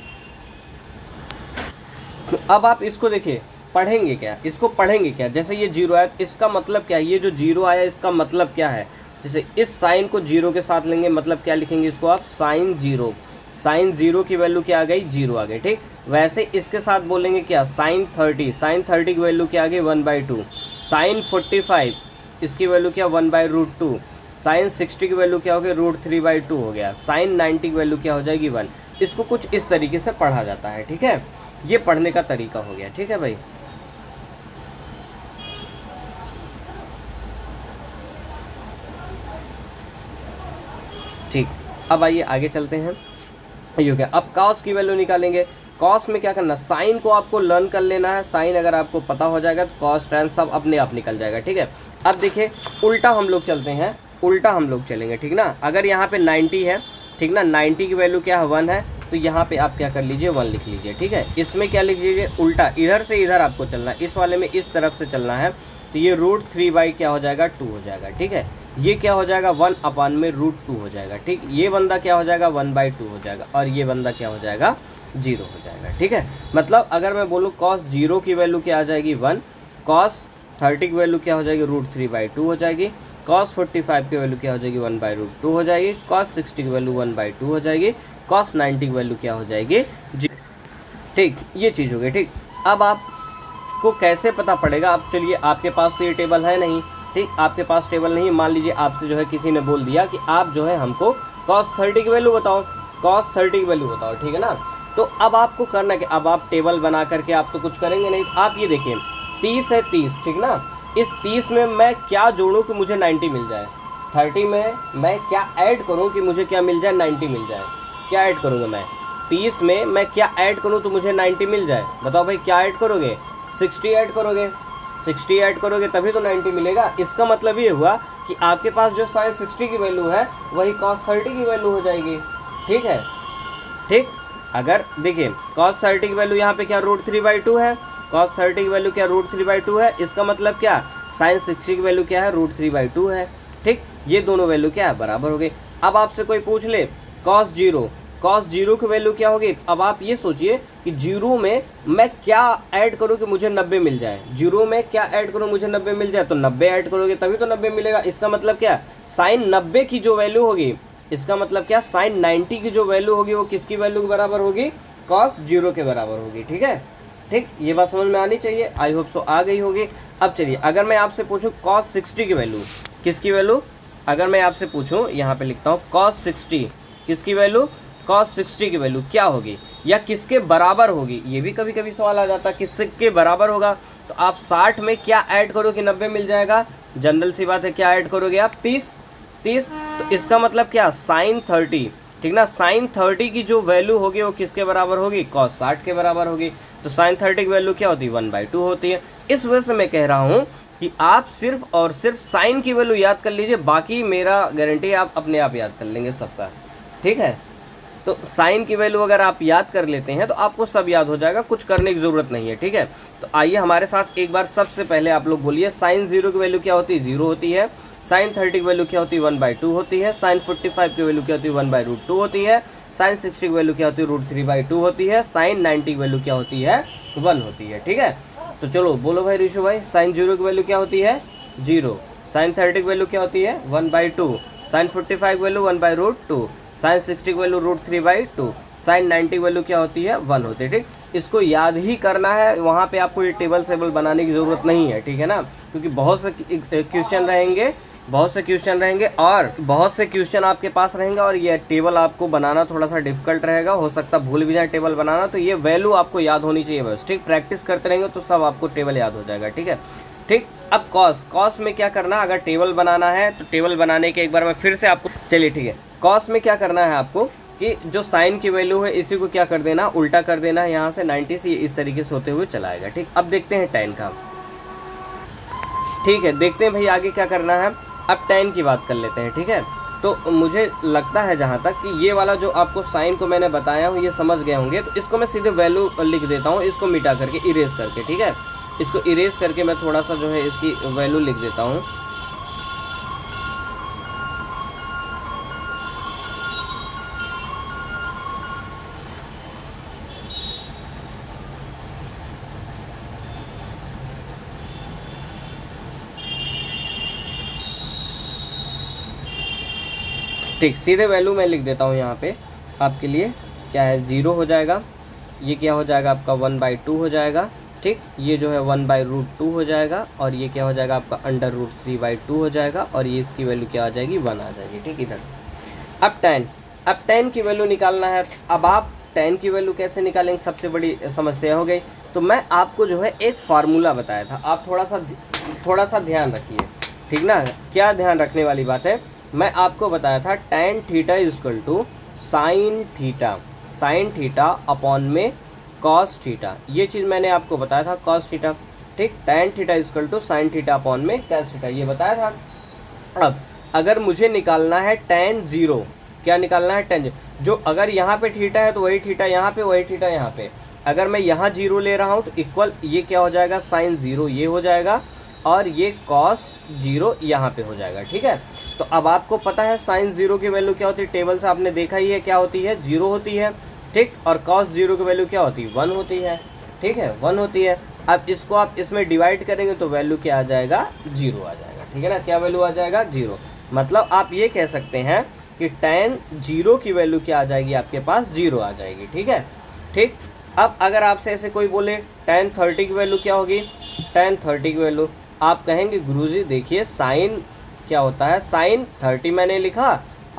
तो अब आप इसको देखिए, पढ़ेंगे क्या, इसको पढ़ेंगे क्या। जैसे ये 0 आया, इसका मतलब क्या है, ये जो 0 आया इसका मतलब क्या है। जैसे इस साइन को 0 के साथ लेंगे, मतलब क्या लिखेंगे, इसको आप साइन 0। साइन 0 की वैल्यू क्या आ गई, 0 आ गई। ठीक, वैसे इसके साथ बोलेंगे क्या, साइन 30। साइन 30 की वैल्यू क्या आ गई, 1/2। साइन 45 इसकी वैल्यू क्या, 1/√2। साइन 60 की वैल्यू क्या हो गई, √3/2 हो गया। साइन 90 की वैल्यू क्या हो जाएगी, 1। इसको कुछ इस तरीके से पढ़ा जाता है। ठीक है, ये पढ़ने का तरीका हो गया। ठीक है भाई, ठीक। अब आइए आगे चलते हैं। ये हो गया। अब कॉस की वैल्यू निकालेंगे। कॉस में क्या करना, साइन को आपको लर्न कर लेना है। साइन अगर आपको पता हो जाएगा तो कॉस टेन सब अपने आप निकल जाएगा। ठीक है, अब देखिए उल्टा हम लोग चलते हैं, उल्टा हम लोग चलेंगे। ठीक ना, अगर यहाँ पे 90 है, ठीक ना, 90 की वैल्यू क्या है, 1 है, तो यहाँ पे आप क्या कर लीजिए, 1 लिख लीजिए। ठीक है, इसमें क्या लिख लीजिए, उल्टा, इधर से इधर आपको चलना है, इस वाले में इस तरफ से चलना है, तो ये √3 क्या हो जाएगा, 2 हो जाएगा। ठीक है, ये क्या हो जाएगा, 1/√2 हो जाएगा। ठीक, ये बंदा क्या हो जाएगा, 1/2 हो जाएगा, और ये बंदा क्या हो जाएगा, 0 हो जाएगा। ठीक है, मतलब अगर मैं बोलूँ cos 0 की वैल्यू क्या आ जाएगी, 1। cos 30 की वैल्यू क्या हो जाएगी, √3/2 हो जाएगी। cos 45 की वैल्यू क्या हो जाएगी, 1/√2 हो जाएगी। cos 60 की वैल्यू 1/2 हो जाएगी। cos 90 की वैल्यू क्या हो जाएगी, 0। ठीक, ये चीज़ हो गई। ठीक, अब आपको कैसे पता पड़ेगा, अब चलिए आपके पास तो ये टेबल है नहीं। ठीक, आपके पास टेबल नहीं, मान लीजिए आपसे जो है किसी ने बोल दिया कि आप जो है हमको cos 30 की वैल्यू बताओ, cos 30 की वैल्यू बताओ। ठीक है ना, तो अब आपको करना कि अब आप टेबल बना करके आप तो कुछ करेंगे नहीं। आप ये देखिए 30 है, 30, ठीक ना, इस 30 में मैं क्या जोड़ूं कि मुझे 90 मिल जाए। 30 में मैं क्या ऐड करूं कि मुझे क्या मिल जाए, 90 मिल जाए। क्या ऐड करूंगा मैं, 30 में मैं क्या ऐड करूं तो मुझे 90 मिल जाए। बताओ भाई, क्या ऐड करोगे, 60 ऐड करोगे। 60 ऐड करोगे तभी तो 90 मिलेगा। इसका मतलब ये हुआ कि आपके पास जो साइन 60 की वैल्यू है वही cos 30 की वैल्यू हो जाएगी। ठीक है, ठीक, अगर देखिए cos 30 की वैल्यू यहाँ पे क्या √3/2 है, cos 30 की वैल्यू क्या √3/2 है, इसका मतलब क्या साइन 60 की वैल्यू क्या है, √3/2 है। ठीक, ये दोनों वैल्यू क्या है, बराबर हो गई। अब आपसे कोई पूछ ले cos 0 की वैल्यू क्या होगी, अब आप ये सोचिए कि 0 में मैं क्या ऐड करूँ कि मुझे 90 मिल जाए। 0 में क्या ऐड करूँ मुझे 90 मिल जाए, तो 90 ऐड करोगे तभी तो 90 मिलेगा। इसका मतलब क्या, साइन 90 की जो वैल्यू होगी, इसका मतलब क्या, साइन 90 की जो वैल्यू होगी वो किसकी वैल्यू के बराबर होगी, cos 0 के बराबर होगी। ठीक है, ठीक, ये बात समझ में आनी चाहिए। आई होप सो आ गई होगी। अब चलिए अगर मैं आपसे पूछूं cos 60 की वैल्यू, किसकी वैल्यू, अगर मैं आपसे पूछूं, यहाँ पे लिखता हूँ cos 60, किसकी वैल्यू, cos 60 की वैल्यू क्या होगी या किसके बराबर होगी, ये भी कभी कभी सवाल आ जाता है, किसके बराबर होगा। तो आप 60 में क्या ऐड करो कि 90 मिल जाएगा, जनरल सी बात है, क्या ऐड करोगे आप, 30। तो इसका मतलब क्या, साइन 30, ठीक ना, साइन 30 की जो वैल्यू होगी वो किसके बराबर होगी, cos 60 के बराबर होगी। तो साइन 30 की वैल्यू क्या होती है, 1/2 होती है। इस वजह से मैं कह रहा हूँ कि आप सिर्फ और सिर्फ साइन की वैल्यू याद कर लीजिए, बाकी मेरा गारंटी आप अपने आप याद कर लेंगे सबका, ठीक है। तो साइन की वैल्यू अगर आप याद कर लेते हैं तो आपको सब याद हो जाएगा, कुछ करने की ज़रूरत नहीं है, ठीक है। तो आइए हमारे साथ एक बार सबसे पहले आप लोग बोलिए, साइन 0 की वैल्यू क्या होती है, 0 होती है। साइन 30 की वैल्यू क्या होती है, 1/2 होती है। साइन 45 की वैल्यू क्या होती है, 1/√2 होती है। साइन 60 की वैल्यू क्या होती है, √3/2 होती है। साइन 90 की वैल्यू क्या होती है, 1 होती है, ठीक है। तो चलो बोलो भाई ऋषु भाई, साइन 0 की वैल्यू क्या होती है, 0। साइन 30 की वैल्यू क्या होती है, 1/2। साइन 45 की वैल्यू 1/√2। साइन 60 की वैल्यू √3/2। साइन 90 की वैल्यू क्या होती है, 1 होती है, ठीक। इसको याद ही करना है, वहाँ पे आपको ये टेबल सेबल बनाने की ज़रूरत नहीं है, ठीक है ना, क्योंकि बहुत से क्वेश्चन रहेंगे, और बहुत से क्वेश्चन आपके पास रहेंगे, और ये टेबल आपको बनाना थोड़ा सा डिफिकल्ट रहेगा, हो सकता भूल भी जाए टेबल बनाना। तो ये वैल्यू आपको याद होनी चाहिए बस, ठीक। प्रैक्टिस करते रहेंगे तो सब आपको टेबल याद हो जाएगा, ठीक है, ठीक। अब कॉस में क्या करना, अगर टेबल बनाना है तो टेबल बनाने के एक बार मैं फिर से आपको, चलिए ठीक है, कॉस में क्या करना है आपको कि जो साइन की वैल्यू है इसी को क्या कर देना, उल्टा कर देना है, यहाँ से 90 से इस तरीके से होते हुए चलाएगा, ठीक। अब देखते हैं tan का, ठीक है, देखते हैं भाई आगे क्या करना है। अब tan की बात कर लेते हैं, ठीक है। तो मुझे लगता है जहाँ तक कि ये वाला जो आपको साइन को मैंने बताया हूँ ये समझ गए होंगे, तो इसको मैं सीधे वैल्यू लिख देता हूँ, इसको मिटा करके, इरेज करके, ठीक है। इसको इरेज करके मैं थोड़ा सा जो है इसकी वैल्यू लिख देता हूँ। ठीक, सीधे वैल्यू मैं लिख देता हूँ यहाँ पे आपके लिए, क्या है, 0 हो जाएगा, ये क्या हो जाएगा आपका 1/2 हो जाएगा, ठीक। ये जो है 1/√2 हो जाएगा, और ये क्या हो जाएगा आपका √3/2 हो जाएगा, और ये इसकी वैल्यू क्या आ जाएगी, 1 आ जाएगी, ठीक। इधर अब tan की वैल्यू निकालना है। अब आप tan की वैल्यू कैसे निकालेंगे, सबसे बड़ी समस्या हो गई। तो मैं आपको जो है एक फार्मूला बताया था, आप थोड़ा सा ध्यान रखिए, ठीक ना। क्या ध्यान रखने वाली बात है, मैं आपको बताया था tan theta equal to sine theta upon में कॉस थीटा, ये चीज़ मैंने आपको बताया था, कॉस थीटा, ठीक। tan theta equal to sine theta upon में कॉस थीटा, ये बताया था। अब अगर मुझे निकालना है tan 0, क्या निकालना है, tan 0, जो अगर यहाँ पे थीटा है तो वही थीटा यहाँ पे, वही थीटा यहाँ पे। अगर मैं यहाँ 0 ले रहा हूँ तो इक्वल ये क्या हो जाएगा, साइन 0 ये हो जाएगा, और ये कॉस 0 यहाँ पे हो जाएगा, ठीक है। तो अब आपको पता है साइन 0 की वैल्यू क्या होती है, टेबल से आपने देखा ही है क्या होती है, 0 होती है, ठीक। और कॉस 0 की वैल्यू क्या होती है, 1 होती है, ठीक है, 1 होती है। अब इसको आप इसमें डिवाइड करेंगे तो वैल्यू क्या आ जाएगा, 0 आ जाएगा, ठीक है ना। क्या वैल्यू आ जाएगा, 0। मतलब आप ये कह सकते हैं कि tan 0 की वैल्यू क्या आ जाएगी, आपके पास 0 आ जाएगी, ठीक है, ठीक। अब अगर आपसे ऐसे कोई बोले tan 30 की वैल्यू क्या होगी, tan 30 की वैल्यू आप कहेंगे गुरुजी देखिए साइन क्या होता है, साइन 30 मैंने लिखा,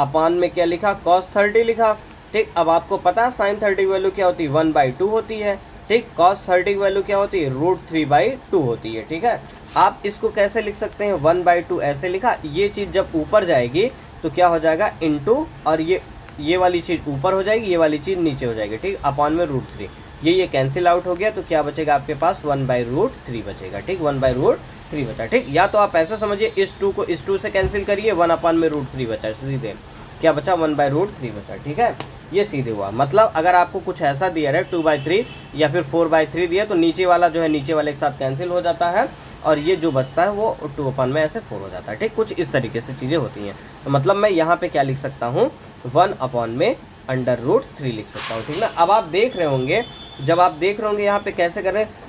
अपान में क्या लिखा, cos 30 लिखा, ठीक। अब आपको पता है साइन 30 की वैल्यू क्या होती है, 1/2 होती है, ठीक। cos 30 की वैल्यू क्या होती है, √3/2 होती है, ठीक है। आप इसको कैसे लिख सकते हैं, 1/2 ऐसे लिखा, ये चीज़ जब ऊपर जाएगी तो क्या हो जाएगा, इनटू, और ये वाली चीज़ ऊपर हो जाएगी, ये वाली चीज़ नीचे हो जाएगी, ठीक। अपान में √3, ये कैंसिल आउट हो गया, तो क्या बचेगा आपके पास, 1/√3 बचेगा, ठीक। 1/√3 बचा, ठीक। या तो आप ऐसा समझिए, इस 2 को इस 2 से कैंसिल करिए, 1 अपान में √3 बचा, सीधे क्या बचा, 1/√3 बचा, ठीक है। ये सीधे हुआ। मतलब अगर आपको कुछ ऐसा दिया है 2/3 या फिर 4/3 दिया, तो नीचे वाला जो है नीचे वाले के साथ कैंसिल हो जाता है, और ये जो बचता है वो 2 अपान में ऐसे 4 हो जाता है, ठीक। कुछ इस तरीके से चीज़ें होती हैं। तो मतलब मैं यहाँ पे क्या लिख सकता हूँ, 1 अपान में √3 लिख सकता हूँ, ठीक ना। अब आप देख रहे होंगे, जब आप देख रहे होंगे यहाँ पे कैसे कर रहे हैं,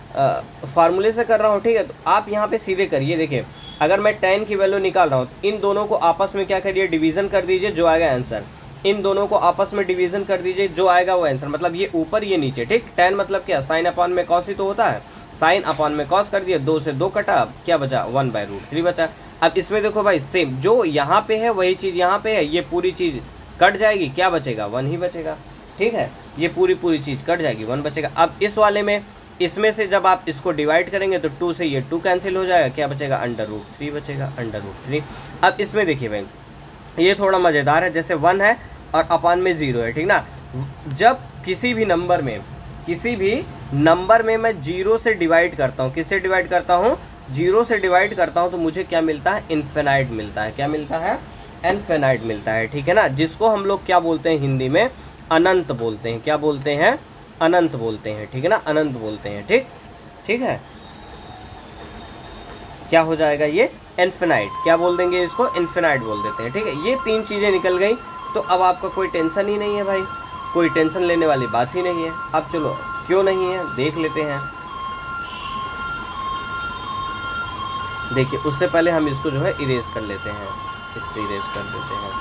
फार्मूले से कर रहा हूँ, ठीक है। तो आप यहाँ पे सीधे करिए, देखिए अगर मैं tan की वैल्यू निकाल रहा हूँ, इन दोनों को आपस में क्या करिए, डिवीज़न कर दीजिए, जो आएगा आंसर। इन दोनों को आपस में डिवीज़न कर दीजिए, जो आएगा वो आंसर। मतलब ये ऊपर ये नीचे, ठीक। tan मतलब क्या, साइन अपान में कॉस ही तो होता है, साइन अपान में कॉस कर दिए, 2 से 2 कटा, क्या बचा, 1/√3 बचा। अब इसमें देखो भाई सेम, जो यहाँ पे है वही चीज़ यहाँ पे है, ये पूरी चीज़ कट जाएगी, क्या बचेगा, 1 ही बचेगा, ठीक है। ये पूरी चीज़ कट जाएगी, 1 बचेगा। अब इस वाले में, इसमें से जब आप इसको डिवाइड करेंगे तो 2 से ये 2 कैंसिल हो जाएगा, क्या बचेगा, √3 बचेगा, √3। अब इसमें देखिए भाई, ये थोड़ा मज़ेदार है, जैसे 1 है और अपान में 0 है, ठीक ना। जब किसी भी नंबर में मैं 0 से डिवाइड करता हूँ, किससे डिवाइड करता हूँ, जीरो से डिवाइड करता हूँ तो मुझे क्या मिलता है, इन्फिनाइट मिलता है। क्या मिलता है, इन्फिनाइट मिलता है, ठीक है ना, जिसको हम लोग क्या बोलते हैं हिंदी में, अनंत बोलते हैं। क्या बोलते हैं, अनंत बोलते हैं, ठीक है ना, अनंत बोलते हैं। ठीक है, क्या हो जाएगा ये, इन्फिनाइट। क्या बोल देंगे इसको, इन्फिनाइट बोल देते हैं, ठीक है। ये 3 चीज़ें निकल गई तो अब आपका कोई टेंशन ही नहीं है भाई, कोई टेंशन लेने वाली बात ही नहीं है। अब चलो क्यों नहीं है देख लेते हैं। देखिए उससे पहले हम इसको जो है इरेज कर लेते हैं, इससे इरेज कर देते हैं।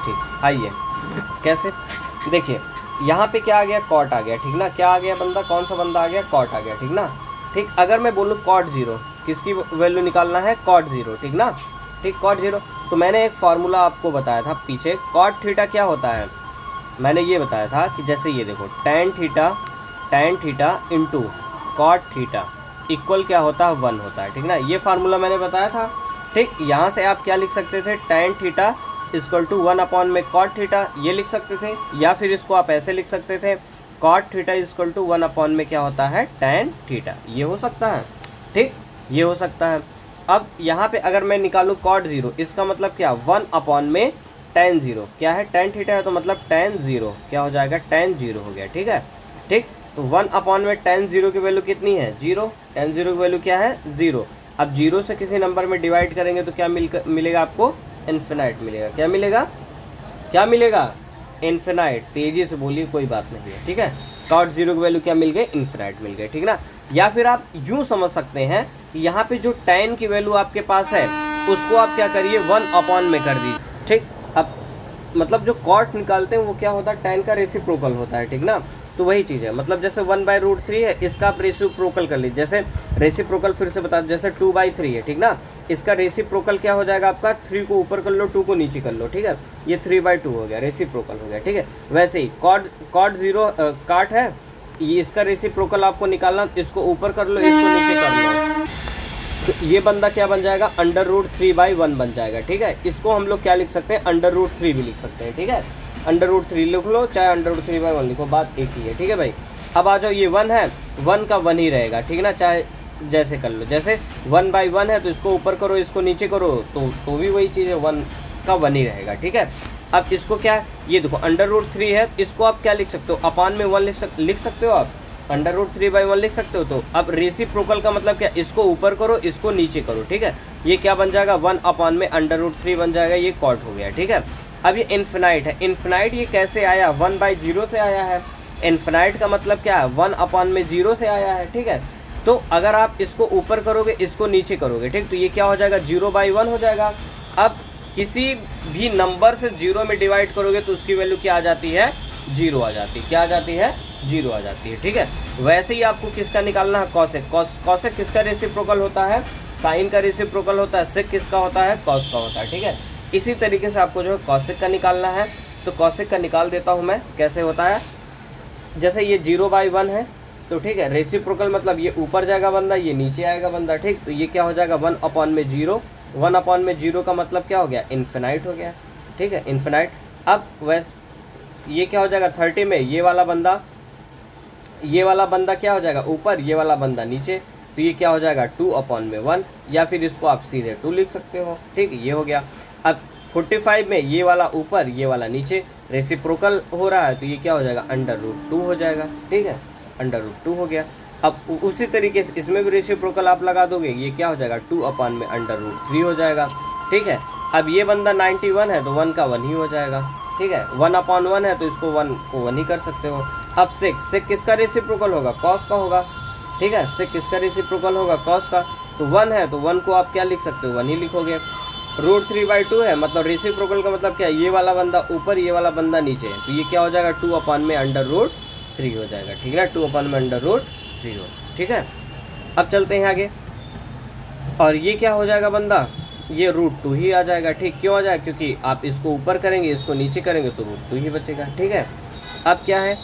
ठीक, आइए कैसे, देखिए यहाँ पे क्या आ गया, कॉट आ गया, ठीक ना। क्या आ गया बंदा, कौन सा बंदा आ गया, कॉट आ गया, ठीक ना। ठीक, अगर मैं बोलूँ कॉट 0, किसकी वैल्यू निकालना है, कॉट 0, ठीक ना। ठीक, कॉट 0, तो मैंने एक फार्मूला आपको बताया था पीछे, कॉट थीटा क्या होता है, मैंने ये बताया था कि जैसे ये देखो tan theta into cot theta equal क्या होता है, 1 होता है, ठीक ना। ये फार्मूला मैंने बताया था। ठीक, यहाँ से आप क्या लिख सकते थे, tan theta equal to 1 upon में कॉट थीटा, ये लिख सकते थे, या फिर इसको आप ऐसे लिख सकते थे, cot theta equal to 1 upon में क्या होता है, टैन थीटा, ये हो सकता है। ठीक, ये हो सकता है। अब यहाँ पे अगर मैं निकालूँ कॉट 0, इसका मतलब क्या, 1 अपॉन में टैन 0, क्या है, टैन थीटा है तो मतलब टैन 0 क्या हो जाएगा, टैन 0 हो गया, ठीक है। ठीक, तो 1 अपॉन में टैन 0 की वैल्यू कितनी है, 0, टैन 0 की वैल्यू क्या है, 0। अब 0 से किसी नंबर में डिवाइड करेंगे तो क्या मिलेगा आपको, इन्फिनाइट मिलेगा। क्या मिलेगा, क्या मिलेगा, इन्फिनाइट। तेजी से बोलिए, कोई बात नहीं है, ठीक है। कॉट 0 की वैल्यू क्या मिल गई, इन्फिनाइट मिल गई, ठीक ना। या फिर आप यूं समझ सकते हैं कि यहाँ पे जो टैन की वैल्यू आपके पास है उसको आप क्या करिए, 1 अपॉन में कर दीजिए। ठीक, अब मतलब जो कॉट निकालते हैं वो क्या होता है, टैन का रेसिप्रोकल होता है, ठीक ना। तो वही चीज़ है, मतलब जैसे 1/√3 है, इसका आप रेसिप्रोकल कर लीजिए। जैसे रेसिप्रोकल फिर से बता, जैसे 2/3 है, ठीक ना, इसका रेसिप्रोकल क्या हो जाएगा आपका, 3 को ऊपर कर लो, 2 को नीचे कर लो, ठीक है, ये 3/2 हो गया, रेसिप्रोकल हो गया, ठीक है। वैसे ही कॉट 0 काट है, ये इसका रेसिप्रोकल आपको निकालना, इसको ऊपर कर लो, इसको नीचे कर लो, तो ये बंदा क्या बन जाएगा, √3/1 बन जाएगा, ठीक है। इसको हम लोग क्या लिख सकते हैं, √3 भी लिख सकते हैं, ठीक है। √3 लिख लो, चाहे √3/1 लिखो, बात एक ही है, ठीक है भाई। अब आ जाओ, ये 1 है, 1 का 1 ही रहेगा, ठीक ना, चाहे जैसे कर लो, जैसे 1/1 है तो इसको ऊपर करो, इसको नीचे करो, तो भी वही चीज़ है, 1 का 1 ही रहेगा, ठीक है। अब इसको क्या, ये देखो √3 है, इसको आप क्या लिख सकते हो, अपान में 1 लिख सकते हो आप, √3/1 लिख सकते हो। तो अब रेसिप्रोकल का मतलब क्या, इसको ऊपर करो, इसको नीचे करो, ठीक है। ये क्या बन जाएगा, 1 अपॉन में √3 बन जाएगा, ये कॉट हो गया, ठीक है। अब ये इन्फिनाइट है, इन्फिनाइट ये कैसे आया, 1/0 से आया है। इन्फिनाइट का मतलब क्या है, 1 अपॉन में 0 से आया है, ठीक है। तो अगर आप इसको ऊपर करोगे, इसको नीचे करोगे, ठीक, तो ये क्या हो जाएगा, 0/1 हो जाएगा। अब किसी भी नंबर से 0 में डिवाइड करोगे तो उसकी वैल्यू क्या आ जाती है, 0 आ जाती है। क्या आ जाती है, 0 आ जाती है, ठीक है। वैसे ही आपको किसका निकालना है, कॉसेक। कॉसेक किसका रेसिप्रोकल होता है, साइन का रेसिप्रोकल होता है। सेक किसका होता है, कॉस का होता है, ठीक है। इसी तरीके से आपको जो है कॉसेक का निकालना है, तो कॉसेक का निकाल देता हूँ मैं, कैसे होता है, जैसे ये 0/1 है, तो ठीक है, रेसिप्रोकल मतलब ये ऊपर जाएगा बंदा, ये नीचे आएगा बंदा, ठीक। तो ये क्या हो जाएगा, 1 अपॉन में 0, 1 अपॉन में 0 का मतलब क्या हो गया, इन्फिनाइट हो गया, ठीक है, इन्फिनाइट। अब वैसे ये क्या हो जाएगा, 30 में ये वाला बंदा क्या हो जाएगा ऊपर, ये वाला बंदा नीचे, तो ये क्या हो जाएगा 2 अपॉन में 1, या फिर इसको आप सीधे 2 लिख सकते हो, ठीक, ये हो गया। अब 45 में ये वाला ऊपर, ये वाला नीचे, रेसिप्रोकल हो रहा है, तो ये क्या हो जाएगा, √2 हो जाएगा, ठीक है, √2 हो गया। अब उसी तरीके से इसमें भी रेसिप्रोकल आप लगा दोगे, ये क्या हो जाएगा, 2 अपॉन में √3 हो जाएगा, ठीक है। अब ये बंदा 91 है तो 1 का 1 ही हो जाएगा, ठीक है, 1 अपॉन 1 है तो इसको 1 को 1 ही कर सकते हो। अब सेक किसका रेसिप्रोकल होगा, कॉस का होगा, ठीक है, सेक किसका रेसिप्रोकल होगा, कॉस का। तो 1 है तो 1 को आप क्या लिख सकते हो, 1 ही लिखोगे। √3/2 है, मतलब रेसिप्रोकल का मतलब क्या है, ये वाला बंदा ऊपर, ये वाला बंदा नीचे है, तो ये क्या हो जाएगा, 2 अपॉन में √3 हो जाएगा, ठीक है, 2 अपॉन में √3 हो, ठीक है। अब चलते हैं आगे, और ये क्या हो जाएगा बंदा, ये √2 ही आ जाएगा, ठीक। क्यों आ जाएगा, क्योंकि आप इसको ऊपर करेंगे, इसको नीचे करेंगे तो √2 ही बचेगा, ठीक है। अब क्या है,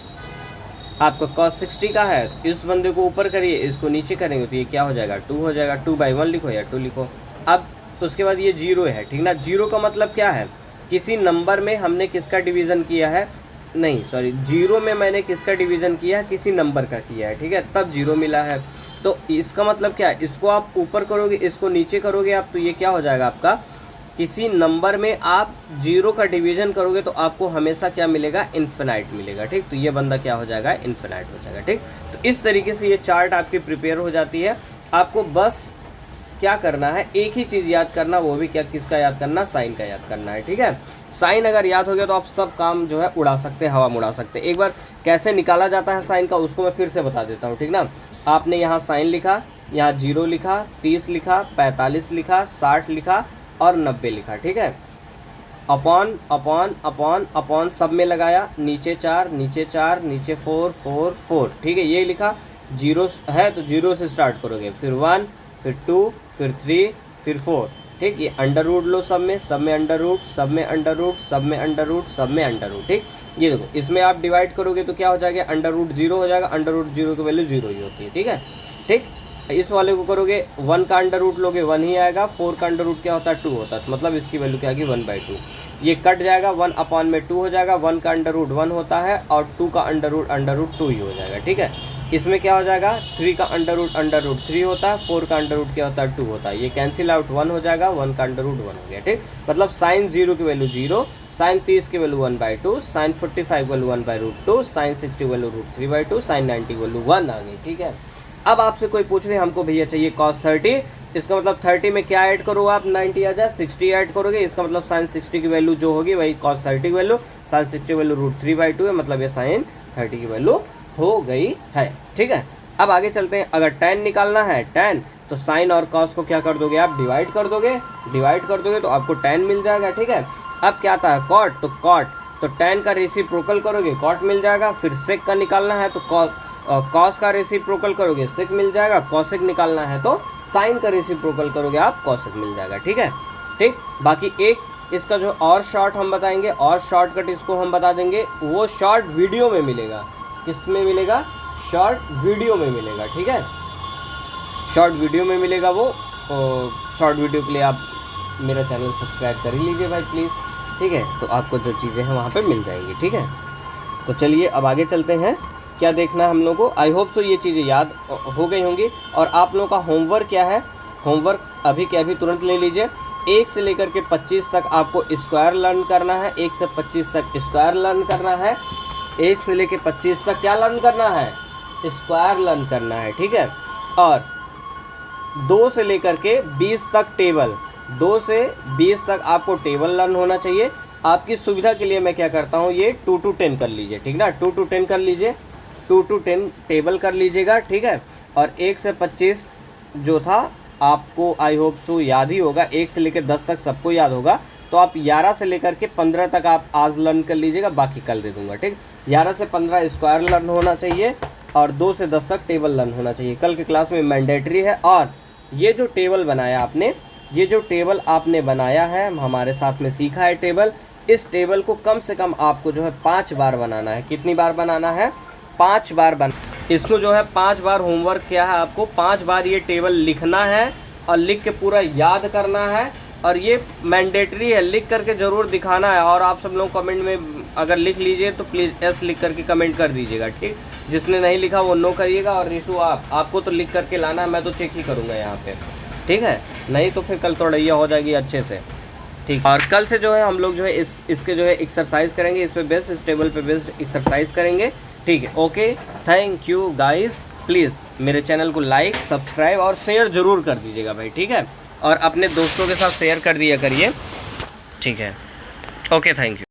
आपका cos 60 का है, इस बंदे को ऊपर करिए, इसको नीचे करेंगे तो ये क्या हो जाएगा, 2 हो जाएगा, 2/1 लिखो या 2 लिखो। अब उसके बाद ये 0 है, ठीक ना। 0 का मतलब क्या है, किसी नंबर में हमने किसका डिवीज़न किया है, नहीं सॉरी, 0 में मैंने किसका डिवीज़न किया है, किसी नंबर का किया है, ठीक है, तब 0 मिला है। तो इसका मतलब क्या है, इसको आप ऊपर करोगे, इसको नीचे करोगे आप, तो ये क्या हो जाएगा आपका, किसी नंबर में आप 0 का डिवीज़न करोगे तो आपको हमेशा क्या मिलेगा, इन्फिनाइट मिलेगा, ठीक। तो ये बंदा क्या हो जाएगा, इन्फिनाइट हो जाएगा, ठीक। तो इस तरीके से ये चार्ट आपकी प्रिपेयर हो जाती है। आपको बस क्या करना है, एक ही चीज़ याद करना, वो भी क्या, किसका याद करना, साइन का याद करना है, ठीक है। साइन अगर याद हो गया तो आप सब काम जो है उड़ा सकते हैं, हवा में उड़ा सकते हैं। एक बार कैसे निकाला जाता है साइन का, उसको मैं फिर से बता देता हूँ, ठीक ना। आपने यहाँ साइन लिखा, यहाँ 0 लिखा, 30 लिखा, 45 लिखा, 60 लिखा और 90 लिखा, ठीक है। अपॉन अपॉन अपॉन अपॉन सब में लगाया, नीचे 4 नीचे 4 नीचे 4 4 4, ठीक है, ये लिखा। 0 है तो 0 से स्टार्ट करोगे, फिर 1 फिर 2 फिर 3 फिर 4, ठीक। ये अंडर रूट लो, सब में अंडर रूट, सब में अंडर रूट, सब में अंडर रूट, सब में अंडर रूट, ठीक। ये देखो, इसमें आप डिवाइड करोगे तो क्या हो जाएगा, अंडर रूट 0 हो जाएगा, अंडर रूट 0 की वैल्यू 0 ही होती है, ठीक है, ठीक। इस वाले को करोगे, 1 का अंडर रूट लोगे 1 ही आएगा, 4 का अंडर रूट क्या होता है 2 होता है, तो मतलब इसकी वैल्यू क्या आएगी 1/2। ये कट जाएगा, 1 अपॉन में 2 हो जाएगा, 1 का अंडर रूट 1 होता है और 2 का अंडर रूट 2 ही हो जाएगा, ठीक है। इसमें क्या हो जाएगा, 3 का अंडर रूट 3 होता है, 4 का अंडर रूट क्या होता है 2 होता है, ये कैंसिल आउट 1 हो जाएगा, 1 का अंडर रूट 1 हो गया, ठीक। मतलब साइन 0 की वैल्यू 0, साइन 30 की वैल्यू 1/2, साइन 45 की वैल्यू 1/√2, साइन 60 की वैल्यू √3/2, साइन 90 की वैल्यू 1 आ गई, ठीक है। अब आपसे कोई पूछ रहे हमको भैया चाहिए cos 30, इसका मतलब 30 में क्या ऐड करो आप, 90 आ जाए, 60 ऐड करोगे, इसका मतलब साइन 60 की वैल्यू जो होगी वही cos 30 की वैल्यू, साइन 60 की वैल्यू √3/2 है, मतलब ये साइन 30 की वैल्यू हो गई है, ठीक है। अब आगे चलते हैं, अगर tan निकालना है, tan तो साइन और cos को क्या कर दोगे आप, डिवाइड कर दोगे तो आपको tan मिल जाएगा, ठीक है। अब क्या आता है cot, तो cot तो tan का रेसिप्रोकल करोगे cot मिल जाएगा, फिर sec का निकालना है तो cos का रेसिप्रोकल करोगे sec मिल जाएगा, cosec निकालना है तो साइन का रेसिप्रोकल करोगे आप cosec मिल जाएगा, ठीक है, ठीक। बाकी एक इसका जो और शॉर्ट हम बताएंगे, और शॉर्टकट इसको हम बता देंगे, वो शॉर्ट वीडियो में मिलेगा, किस में मिलेगा, शॉर्ट वीडियो में मिलेगा, ठीक है, शॉर्ट वीडियो में मिलेगा वो। शॉर्ट वीडियो के लिए आप मेरा चैनल सब्सक्राइब कर ही लीजिए भाई प्लीज़, ठीक है, तो आपको जो चीज़ें हैं वहाँ पे मिल जाएंगी, ठीक है। तो चलिए अब आगे चलते हैं, क्या देखना है हम लोगों को, आई होप सो ये चीज़ें याद हो गई होंगी। और आप लोगों का होमवर्क क्या है, होमवर्क अभी के अभी तुरंत ले लीजिए। 1 से लेकर के 25 तक आपको स्क्वायर लर्न करना है, 1 से 25 तक स्क्वायर लर्न करना है, 1 से लेकर 25 तक क्या लर्न करना है, स्क्वायर लर्न करना है, ठीक है। और 2 से लेकर के 20 तक टेबल, 2 से 20 तक आपको टेबल लर्न होना चाहिए। आपकी सुविधा के लिए मैं क्या करता हूँ, ये 2 to 10 कर लीजिए, ठीक ना, 2 to 10 कर लीजिए, 2 to 10 टेबल कर लीजिएगा, ठीक है। और 1 से 25 जो था आपको आई होप सो याद ही होगा, 1 से लेकर 10 तक सबको याद होगा, तो आप 11 से लेकर के 15 तक आप आज लर्न कर लीजिएगा, बाकी कल दे दूंगा, ठीक। 11 से 15 स्क्वायर लर्न होना चाहिए और 2 से 10 तक टेबल लर्न होना चाहिए, कल के क्लास में मैंडेटरी है। और ये जो टेबल बनाया आपने, ये जो टेबल आपने बनाया है, हमारे साथ में सीखा है टेबल, इस टेबल को कम से कम आपको जो है 5 बार बनाना है। कितनी बार बनाना है, 5 बार इसको जो है 5 बार होमवर्क क्या है, आपको 5 बार ये टेबल लिखना है और लिख के पूरा याद करना है, और ये मैंडेटरी है, लिख करके ज़रूर दिखाना है। और आप सब लोग कमेंट में अगर लिख लीजिए तो प्लीज़ एस लिख करके कमेंट कर दीजिएगा, ठीक। जिसने नहीं लिखा वो नो करिएगा, और रिशु आपको तो लिख करके लाना है, मैं तो चेक ही करूँगा यहाँ पे, ठीक है, नहीं तो फिर कल तोड़ैया हो जाएगी अच्छे से, ठीक। और कल से जो है हम लोग जो है इसके जो है एक्सरसाइज करेंगे, इस पे बेस्ड, इस टेबल पे बेस्ड एक्सरसाइज करेंगे, ठीक है। Okay, thank you guys, please मेरे चैनल को लाइक, सब्सक्राइब और शेयर ज़रूर कर दीजिएगा भाई, ठीक है, और अपने दोस्तों के साथ शेयर कर दिया करिए, ठीक है। Okay, thank you.